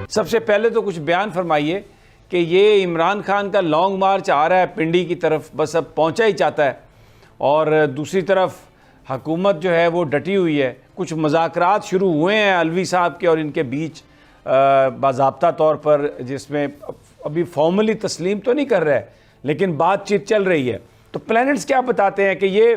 सबसे पहले तो कुछ बयान फरमाइए कि ये इमरान खान का लॉन्ग मार्च आ रहा है पिंडी की तरफ, बस अब पहुंचा ही चाहता है, और दूसरी तरफ हुकूमत जो है वो डटी हुई है। कुछ मुज़ाकरात शुरू हुए हैं अलवी साहब के और इनके बीच बाज़ाब्ता तौर पर, जिसमें अभी फॉर्मली तस्लीम तो नहीं कर रहा है लेकिन बातचीत चल रही है। तो प्लैनेट्स क्या बताते हैं कि ये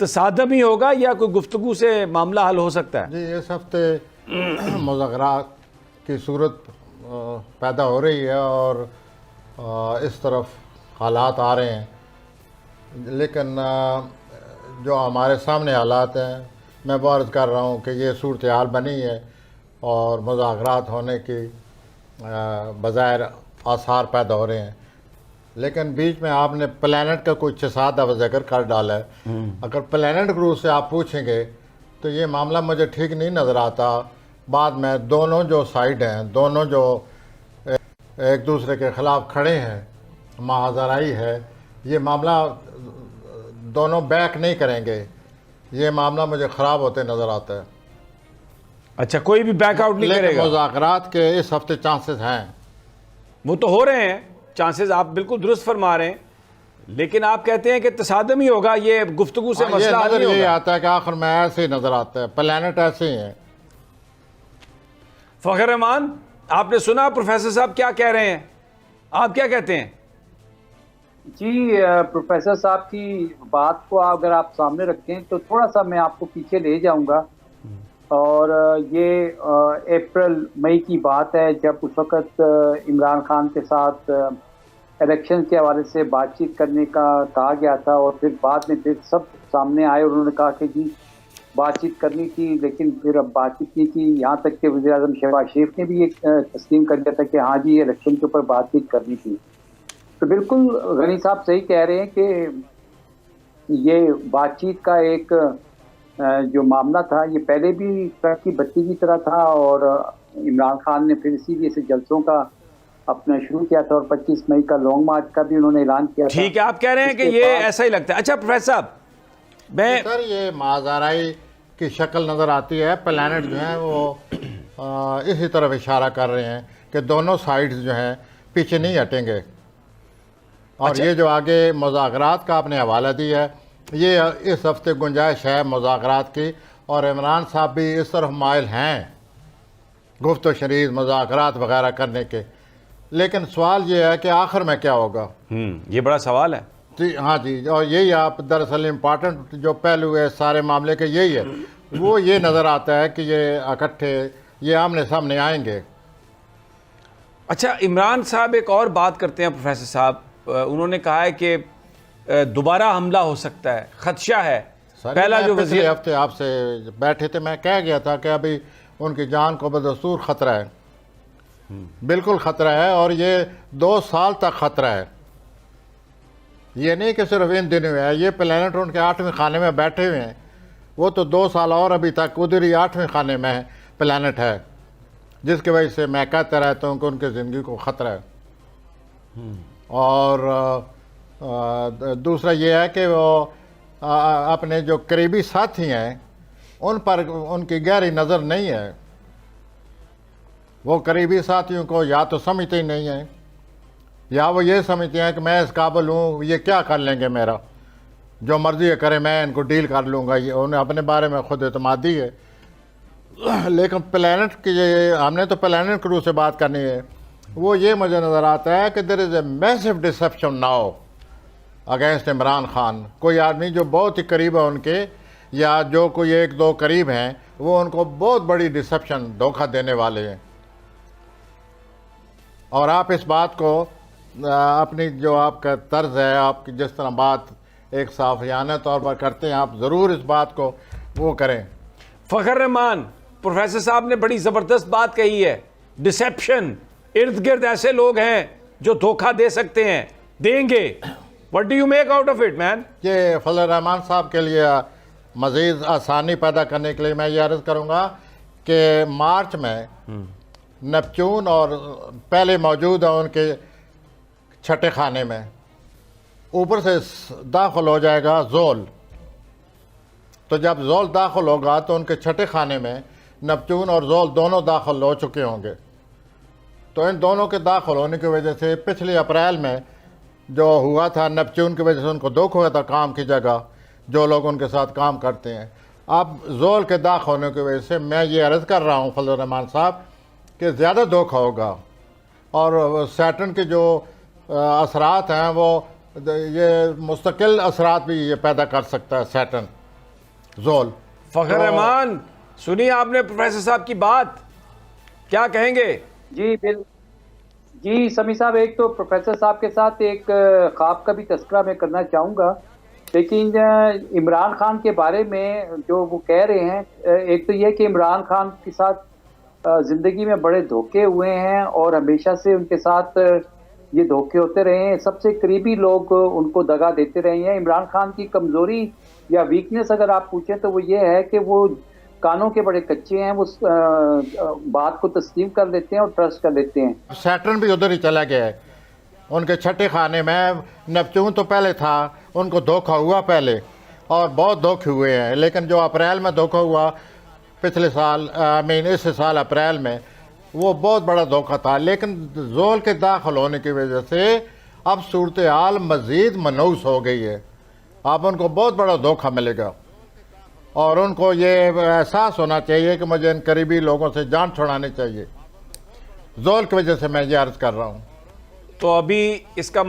तसादम ही होगा या कोई गुफ्तगू से मामला हल हो सकता है? जी, इस हफ्ते मुज़ाकरात की सूरत पैदा हो रही है और इस तरफ हालात आ रहे हैं, लेकिन जो हमारे सामने हालात हैं, मैं वो अर्ज़ कर रहा हूँ कि ये सूरत हाल बनी है और मुज़ाकरात होने की बज़ाहिर आसार पैदा हो रहे हैं। लेकिन बीच में आपने प्लैनेट का कुछ 6-7 दफ़ा जिक्र कर डाला है। अगर प्लैनेट ग्रुप से आप पूछेंगे तो ये मामला मुझे ठीक नहीं नज़र आता। बाद में दोनों जो साइड हैं, दोनों जो एक दूसरे के ख़िलाफ़ खड़े हैं, महाजराई है, ये मामला दोनों बैक नहीं करेंगे। ये मामला मुझे ख़राब होते नज़र आता है। अच्छा, कोई भी बैकआउट नहीं करेगा? मुज़ाकरात के इस हफ्ते चांसेस हैं, वो तो हो रहे हैं चांसेस, आप बिल्कुल दुरुस्त फरमा रहे हैं, लेकिन आप कहते हैं कि तसादम ही होगा, ये गुफ्तगू से मसला हल नहीं होगा। ये आता है कि आखिर में ऐसे ही नज़र आता है, प्लैनेट ऐसे ही है। फ़खर रहमान, आपने सुना प्रोफेसर साहब क्या कह रहे हैं, आप क्या कहते हैं? जी, प्रोफेसर साहब की बात को अगर आप सामने रखें तो थोड़ा सा मैं आपको पीछे ले जाऊंगा। और ये अप्रैल मई की बात है, जब उस वक़्त इमरान खान के साथ इलेक्शन के हवाले से बातचीत करने का कहा गया था, और फिर बाद में फिर सब सामने आए और उन्होंने कहा कि जी बातचीत करनी थी, लेकिन फिर अब बातचीत नहीं की। यहाँ तक कि वज़ीर-ए-आज़म शहबाज शरीफ ने भी एक तस्लीम कर दिया था कि हाँ जी इलेक्शन के ऊपर बातचीत करनी थी। तो बिल्कुल गनी साहब सही कह रहे हैं कि ये बातचीत का एक जो मामला था, ये पहले भी ट्रक की बत्ती की तरह था, और इमरान खान ने फिर इसीलिए से जलसों का अपना शुरू किया था, और 25 मई का लॉन्ग मार्च का भी उन्होंने ऐलान किया था। ठीक है, आप कह रहे हैं कि ये ऐसा ही लगता है। अच्छा प्रोफेसर साहब, मैं सर ये माज़ाराई की शक्ल नज़र आती है। प्लैनेट जो है वो इसी तरफ इशारा कर रहे हैं कि दोनों साइड्स जो हैं पीछे नहीं हटेंगे। और अच्छा। ये जो आगे मुज़ाकरात का आपने हवाला दिया है, ये इस हफ्ते गुंजाइश है मुज़ाकरात की, और इमरान साहब भी इस तरफ माइल हैं गुफ्त शरीर मुज़ाकरात वगैरह करने के। लेकिन सवाल ये है कि आखिर में क्या होगा। ये बड़ा सवाल है जी हाँ जी, और यही आप दरअसल इम्पॉर्टेंट जो पहलू है सारे मामले के यही है। वो ये नज़र आता है कि ये इकट्ठे ये आमने सामने आएंगे। अच्छा, इमरान साहब एक और बात करते हैं प्रोफेसर साहब, उन्होंने कहा है कि दोबारा हमला हो सकता है, खदशा है। पहला जो पिछले हफ्ते आपसे बैठे थे, मैं कह गया था कि अभी उनकी जान को बदस्तूर ख़तरा है, बिल्कुल ख़तरा है, और ये 2 साल तक ख़तरा है। ये नहीं कि सिर्फ इन दिनों है। ये प्लैनेट उनके 8वें खाने में बैठे हुए हैं, वो तो 2 साल और अभी तक उधर ही 8वें खाने में प्लैनेट है, जिसकी वजह से मैं कहता रहता हूँ कि उनकी ज़िंदगी को ख़तरा है। और दूसरा ये है कि वो अपने जो करीबी साथी हैं उन पर उनकी गहरी नज़र नहीं है। वो करीबी साथियों को या तो समझते ही नहीं हैं, या वो ये समझते हैं कि मैं इस काबिल हूँ, ये क्या कर लेंगे, मेरा जो मर्ज़ी करे मैं इनको डील कर लूँगा। ये उन्हें अपने बारे में खुद एतमादी है। लेकिन प्लैनेट की हमने तो प्लैनेट क्रू से बात करनी है। वो ये मुझे नज़र आता है कि there is a massive deception now against Imran Khan. कोई आदमी जो बहुत ही करीब है उनके, या जो कोई 1-2 करीब हैं, वो उनको बहुत बड़ी डिसेप्शन धोखा देने वाले हैं। और आप इस बात को अपनी जो आपका तर्ज है, आपकी जिस तरह बात एक साफियाना तौर पर करते हैं, आप ज़रूर इस बात को वो करें। फ़खर रहमान, प्रोफेसर साहब ने बड़ी ज़बरदस्त बात कही है, डिसेप्शन। इर्द गिर्द ऐसे लोग हैं जो धोखा दे सकते हैं, देंगे। What do you make out of it man? ये फजल रहमान साहब के लिए मज़ीद आसानी पैदा करने के लिए मैं ये अर्ज़ करूँगा कि मार्च में नेपच्यून और पहले मौजूद है उनके छठे खाने में, ऊपर से दाखिल हो जाएगा जोल। तो जब जोल दाखिल होगा तो उनके छठे खाने में नेपच्यून और जोल दोनों दाखिल हो चुके होंगे। तो इन दोनों के दाखिल होने की वजह से पिछले अप्रैल में जो हुआ था, नेपच्यून की वजह से उनको दुख हुआ था काम की जगह, जो लोग उनके साथ काम करते हैं। अब जोल के दाखिल होने की वजह से मैं ये अर्ज़ कर रहा हूँ फजल रहमान साहब कि ज़्यादा दुख होगा, और सैटर्न के जो असरात हैं वो ये मुस्तकिल असरात भी ये पैदा कर सकता है सैटर्न जोल। फखर रहमान, सुनिए आपने प्रोफेसर साहब की बात, क्या कहेंगे? जी समी साहब, एक तो प्रोफेसर साहब के साथ एक ख्वाब का भी तस्करा मैं करना चाहूँगा, लेकिन इमरान खान के बारे में जो वो कह रहे हैं, एक तो ये कि इमरान खान के साथ ज़िंदगी में बड़े धोखे हुए हैं और हमेशा से उनके साथ ये धोखे होते रहे हैं। सबसे करीबी लोग उनको दगा देते रहे हैं। इमरान खान की कमज़ोरी या वीकनेस अगर आप पूछें तो वो ये है कि वो कानों के बड़े कच्चे हैं, वो बात को तस्लीम कर लेते हैं और ट्रस्ट कर लेते हैं। सैटर्न भी उधर ही चला गया है, उनके छठे खाने में। नेपच्यून तो पहले था, उनको धोखा हुआ पहले और बहुत धोखे हुए हैं, लेकिन जो अप्रैल में धोखा हुआ पिछले साल, इस साल अप्रैल में, वो बहुत बड़ा धोखा था। लेकिन जोल के दाखिल होने की वजह से अब सूरत हाल मज़ीद मनूस हो गई है। अब उनको बहुत बड़ा धोखा मिलेगा और उनको ये एहसास होना चाहिए कि मुझे इन करीबी लोगों से जान छुड़ानी चाहिए। जोल की वजह से मैं ये अर्ज़ कर रहा हूँ। तो अभी इसका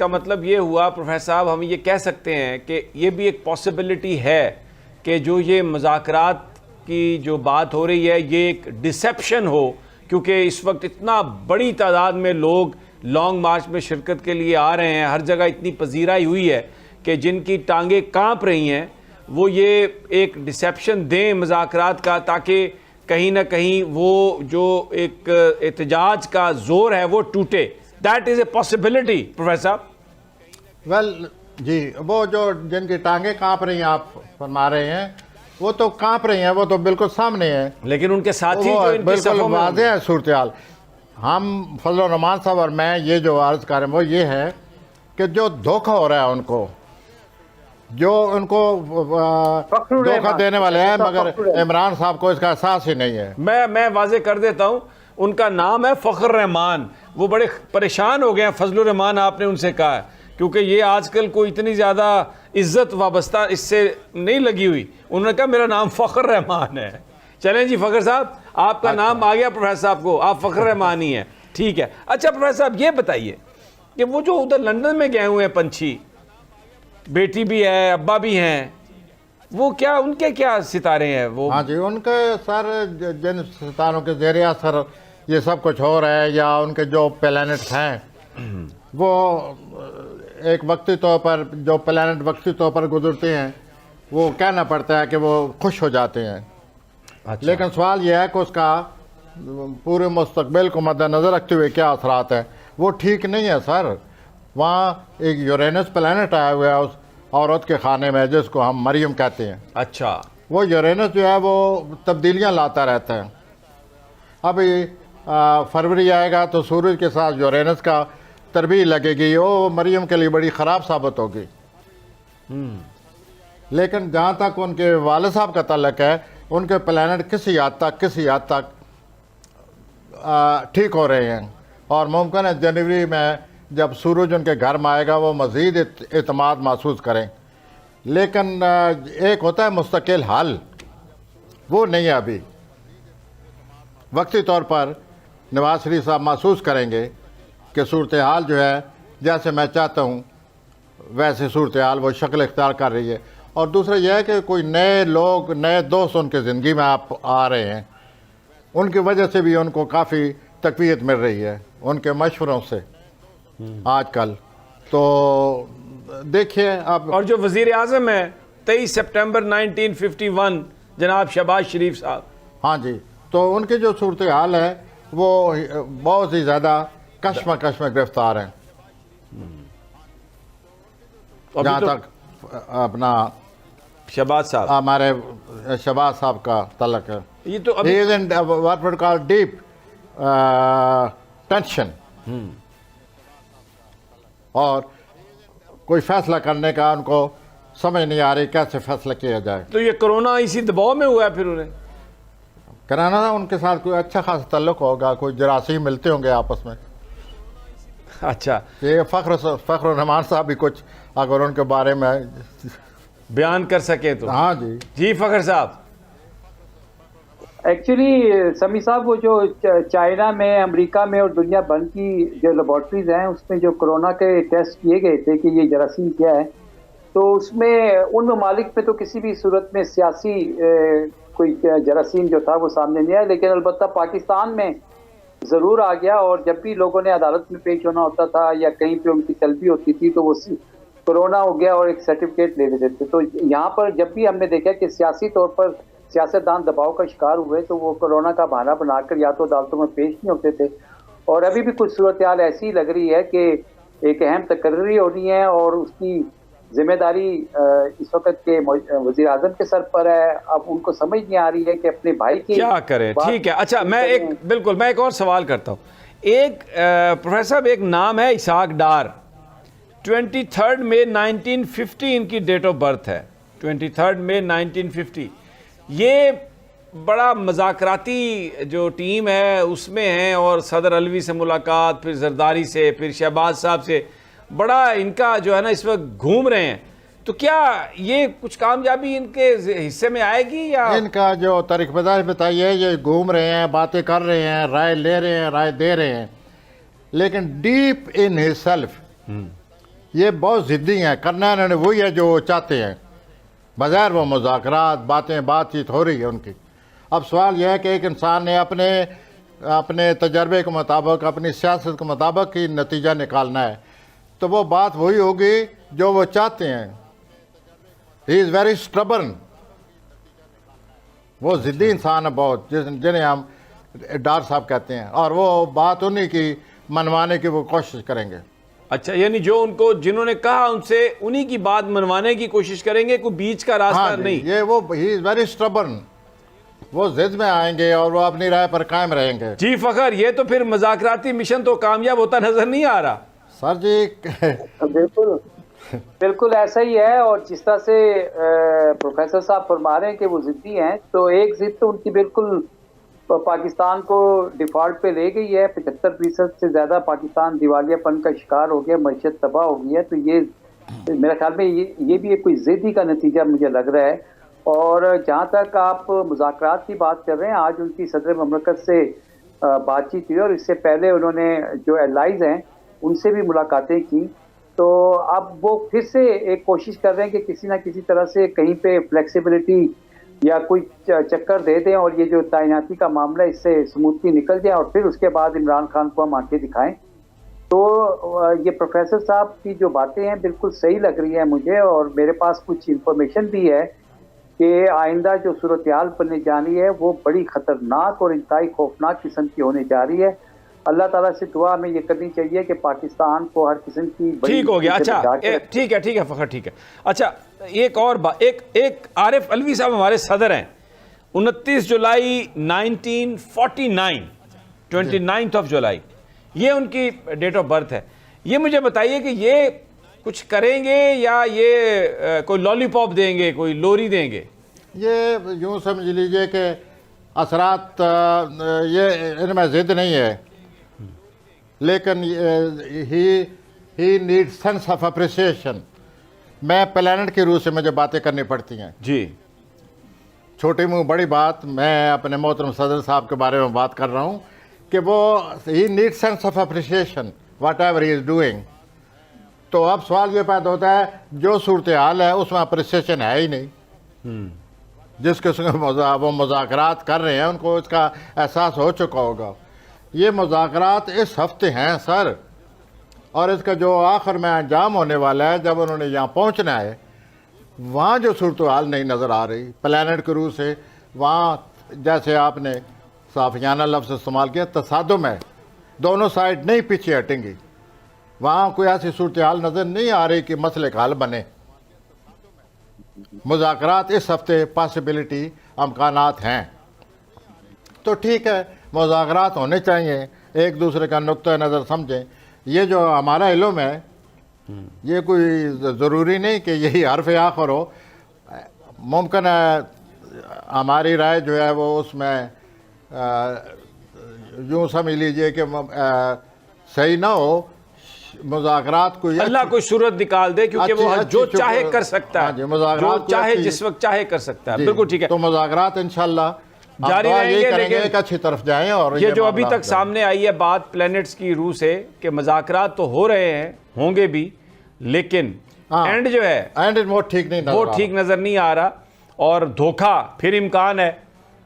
मतलब ये हुआ प्रोफेसर साहब, हम ये कह सकते हैं कि ये भी एक पॉसिबिलिटी है कि जो ये मुज़ाकरात की जो बात हो रही है ये एक डिसेप्शन हो, क्योंकि इस वक्त इतना बड़ी तादाद में लोग लॉन्ग मार्च में शिरकत के लिए आ रहे हैं। हर जगह इतनी पजीराई हुई है कि जिनकी टांगें कांप रही हैं, वो ये एक डिसेप्शन दें मुज़ाकरात का, ताकि कहीं ना कहीं वो जो एक एहतजाज का जोर है वो टूटे। That is a possibility professor साहब। वेल जी, वो जो जिनकी टांगें कांप रही हैं आप फरमा रहे हैं, वो तो कांप रही हैं, वो तो बिल्कुल सामने है, लेकिन उनके साथी जो इनकी बिल्कुल सफ़ों में वाज़ेह है सूरत हाल। हम फजल रहमान साहब और मैं ये जो अर्ज़ कर रहे हैं वो ये है कि जो धोखा हो रहा है उनको, जो उनको धोखा देने वाले हैं, मगर इमरान साहब को इसका एहसास ही नहीं है। मैं वाजे कर देता हूँ, उनका नाम है फ़खर रहमान। वो बड़े परेशान हो गए हैं, फजल रहमान आपने उनसे कहा है, क्योंकि ये आजकल कोई इतनी ज़्यादा इज्जत वाबस्ता इससे नहीं लगी हुई। उन्होंने कहा मेरा नाम फ़खर रहमान है। चलें जी फ़खर साहब, आपका नाम आ गया प्रोफेसर साहब को, आप फ़खर रहमान ही हैं, ठीक है। अच्छा प्रोफेसर साहब ये बताइए कि वो जो उधर लंदन में गए हुए हैं पंछी, बेटी भी है अब्बा भी हैं, वो क्या, उनके क्या सितारे हैं वो? हाँ जी, उनके सर जिन सितारों के ज़ेरे असर ये सब कुछ हो रहा है, या उनके जो प्लैनेट्स हैं वो एक वक्ती तौर पर, जो प्लैनेट वक्ती तौर पर गुजरते हैं, वो कहना पड़ता है कि वो खुश हो जाते हैं। अच्छा। लेकिन सवाल यह है कि उसका पूरे मुस्तकबिल को मद्देनज़र रखते हुए क्या असरात हैं, वो ठीक नहीं है सर। वहाँ एक यूरेनस प्लैनेट आया हुआ है उस औरत के खाने में, जिसको हम मरियम कहते हैं। अच्छा। वो यूरेनस जो है वो तब्दीलियाँ लाता रहता है। अभी फरवरी आएगा तो सूरज के साथ यूरेनस का तरबीह लगेगी, वो मरियम के लिए बड़ी ख़राब साबित होगी। लेकिन जहाँ तक उनके वाले साहब का तल्लक है, उनके प्लैनेट किसी हद तक ठीक हो रहे हैं, और मुमकिन है जनवरी में जब सूरज उनके घर में आएगा वो मज़ीद एतमाद महसूस करें। लेकिन एक होता है मुस्तकिल हाल, वो नहीं है अभी। वक्ती तौर पर नवाज शरीफ साहब महसूस करेंगे कि सूरत हाल जो है जैसे मैं चाहता हूँ वैसे सूरत हाल वो शक्ल इख्तियार कर रही है। और दूसरा यह है कि कोई नए लोग, नए दोस्त उनके ज़िंदगी में आप आ रहे हैं, उनकी वजह से भी उनको काफ़ी तक़वियत मिल रही है उनके मशवरों से आजकल। तो देखिए अब, और जो वज़ीर आज़म है 23 सितंबर 1951 जनाब शहबाज शरीफ साहब, हाँ जी, तो उनकी जो सूरत हाल है वो बहुत ही ज़्यादा कश्मकश में गिरफ्तार हैं। जहाँ तो तक अपना शहबाज साहब, हमारे शहबाज साहब का तल्लक है, ये तो अभी डीप टेंशन, और कोई फैसला करने का उनको समझ नहीं आ रही कैसे फैसला किया जाए। तो ये कोरोना इसी दबाव में हुआ है फिर उन्हें? कराना था, उनके साथ कोई अच्छा खासा ताल्लुक होगा, कोई जरासीम मिलते होंगे आपस में। अच्छा, ये फ़ख्र रहमान साहब भी कुछ अगर उनके बारे में बयान कर सके तो। हाँ जी जी फ़खर साहब। एक्चुअली समी साहब, वो जो चाइना में, अमेरिका में और दुनिया भर की जो लेबॉर्ट्रीज हैं उसमें जो कोरोना के टेस्ट किए गए थे कि ये जरासीम क्या है, तो उसमें उन ममालिक में तो किसी भी सूरत में सियासी कोई जरासीम जो था वो सामने नहीं आया, लेकिन अलबत्ता पाकिस्तान में ज़रूर आ गया। और जब भी लोगों ने अदालत में पेश होना होता था या कहीं पे उनकी तलबी होती थी तो वो कोरोना हो गया और एक सर्टिफिकेट ले लेते थे। तो यहाँ पर जब भी हमने देखा कि सियासी तौर पर सियासतदान दबाव का शिकार हुए तो वो कोरोना का बहाना बनाकर या तो अदालतों में पेश नहीं होते थे। और अभी भी कुछ सूरत हाल ऐसी लग रही है कि एक अहम तकर्री हो रही है और उसकी जिम्मेदारी इस वक्त के वज़ीर आज़म के सर पर है। अब उनको समझ नहीं आ रही है कि अपने भाई की क्या करें। ठीक है, अच्छा मैं एक और सवाल करता हूँ। एक प्रोफेसर साहब, एक नाम है इसहाक डार, 23 मई 1950 इनकी डेट ऑफ बर्थ है, 23 मई 1950। ये बड़ा मज़ाकराती जो टीम है उसमें हैं और सदर अलवी से मुलाकात, फिर जरदारी से, फिर शहबाज साहब से, बड़ा इनका जो है ना इस वक्त घूम रहे हैं। तो क्या ये कुछ कामयाबी इनके हिस्से में आएगी या? इनका जो तरीक़ादार बताइए, ये घूम रहे हैं, बातें कर रहे हैं, राय ले रहे हैं, राय दे रहे हैं, लेकिन डीप इन हिज सेल्फ ये बहुत ज़िद्दी हैं। करना इन्होंने वही है जो चाहते हैं, बग़ैर वो मुज़ाकरात बातचीत हो रही है उनकी। अब सवाल यह है कि एक इंसान ने अपने तजर्बे के मुताबिक, अपनी सियासत के मुताबिक ही नतीजा निकालना है, तो वो बात वही होगी जो वो चाहते हैं। ही इज़ वेरी स्टबर्न, वो ज़िद्दी इंसान है बहुत, जिन्हें हम डार साहब कहते हैं, और वो बात उन्हीं की मनवाने की वो कोशिश करेंगे। अच्छा, यानी जो उनको जिन्होंने कहा उनसे उन्हीं की बात मनवाने की कोशिश करेंगे, कोई बीच का रास्ता हाँ नहीं। ये वो ही इज़ वेरी स्टबर्न, वो जिद में आएंगे और वो अपनी राय पर कायम रहेंगे। जी फ़खर, ये तो फिर मज़ाकराती मिशन तो कामयाब होता नजर नहीं आ रहा। सर जी बिल्कुल बिल्कुल ऐसा ही है। और जिस तरह से प्रोफेसर साहब फरमा रहे हैं कि वो जिद्दी हैं, तो एक जिद तो उनकी बिल्कुल पाकिस्तान को डिफॉल्ट पे ले गई है। 75% से ज़्यादा पाकिस्तान दिवालियापन का शिकार हो गया, मईशत तबाह हो गई है। तो ये मेरे ख्याल में ये भी एक कोई जिद ही का नतीजा मुझे लग रहा है। और जहाँ तक आप मुज़ाकरात की बात कर रहे हैं, आज उनकी सदर ममलकत से बातचीत हुई और इससे पहले उन्होंने जो एलाइज हैं उनसे भी मुलाकातें की। तो अब वो फिर से एक कोशिश कर रहे हैं कि किसी ना किसी तरह से कहीं पे फ्लेक्सिबिलिटी या कोई चक्कर दे दें और ये जो तैनाती का मामला इससे स्मूथली निकल जाए और फिर उसके बाद इमरान खान को हम आंखें दिखाएं। तो ये प्रोफेसर साहब की जो बातें हैं बिल्कुल सही लग रही हैं मुझे। और मेरे पास कुछ इंफॉर्मेशन भी है कि आइंदा जो सूरत हाल बनने जा रही है वो बड़ी ख़तरनाक और इंतहाई खौफनाक किस्म की होने जा रही है। अल्लाह ताला से दुआ हमें ये करनी चाहिए कि पाकिस्तान को हर किस्म की ठीक हो गया। अच्छा ठीक है फ़खर, ठीक है। अच्छा एक और बात, एक आरिफ अलवी साहब हमारे सदर हैं, 29 जुलाई 1949, 29 ऑफ जुलाई, ये उनकी डेट ऑफ बर्थ है। ये मुझे बताइए कि ये कुछ करेंगे या ये कोई लॉलीपॉप देंगे, कोई लोरी देंगे? ये यूँ समझ लीजिए कि असरात ये इनमें ज़िद नहीं है, लेकिन ही नीड सेंस ऑफ अप्रिसिएशन। मैं प्लानट की रूह से मुझे बातें करनी पड़ती हैं जी। छोटी मुँह बड़ी बात, मैं अपने मोहतरम सदर साहब के बारे में बात कर रहा हूँ कि वो ही need sense of appreciation whatever he is doing. तो अब सवाल ये पैदा होता है, जो सूरत हाल है उसमें अप्रिसिएशन है ही नहीं। जिसके वो मुज़ाकरात कर रहे हैं उनको इसका एहसास हो चुका होगा। ये मुज़ाकरात इस हफ्ते हैं सर, और इसका जो आखिर में अंजाम होने वाला है, जब उन्होंने यहाँ पहुँचना है, वहाँ जो सूरत हाल नहीं नज़र आ रही प्लानट के रूह से, वहाँ जैसे आपने साफियाना लफ्ज़ इस्तेमाल किया, तसादुम है, दोनों साइड नहीं पीछे हटेंगी। वहाँ कोई ऐसी सूरत हाल नज़र नहीं आ रही कि मसले का हल बने। मुज़ाकरात इस हफ्ते पॉसिबिलिटी अमकानात हैं, तो ठीक है, मुज़ाकरात होने चाहिए, एक दूसरे का नुक्ता नज़र समझें। ये जो हमारा इल्म है, ये कोई ज़रूरी नहीं कि यही हर्फ आखिर हो। मुमकिन है हमारी राय जो है वो उसमें यूँ समझ लीजिए कि सही ना हो, मुज़ाकरात को अल्लाह कोई सूरत निकाल दे, क्योंकि वो जो चाहे कर सकता है, जो चाहे जिस वक्त चाहे कर सकता है। बिल्कुल ठीक है, तो मुज़ाकरात इंशाल्लाह जारी रहेंगे, लेकिन एक अच्छी तरफ जाएं। और ये जो अभी तक सामने आई है बात प्लैनेट्स की रूह से कि मुज़ाकरात तो हो रहे हैं, होंगे भी, लेकिन एंड जो है एंड वो ठीक नज़र नहीं आ रहा, और धोखा फिर इम्कान है।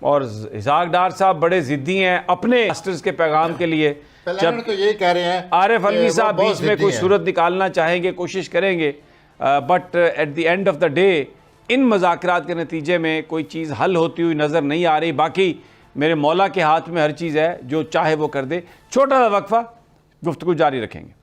और इसाक डार साहब बड़े ज़िद्दी हैं अपने मास्टर्स के पैगाम के लिए। जब तो ये कह रहे हैं आरिफ अलवी साहब बीच में कोई सूरत निकालना चाहेंगे, कोशिश करेंगे, but at the end of the day इन मुज़ाकरात के नतीजे में कोई चीज़ हल होती हुई नज़र नहीं आ रही। बाकी मेरे मौला के हाथ में हर चीज़ है, जो चाहे वो कर दे। छोटा सा वक्फा, गुफ्तगू जारी रखेंगे।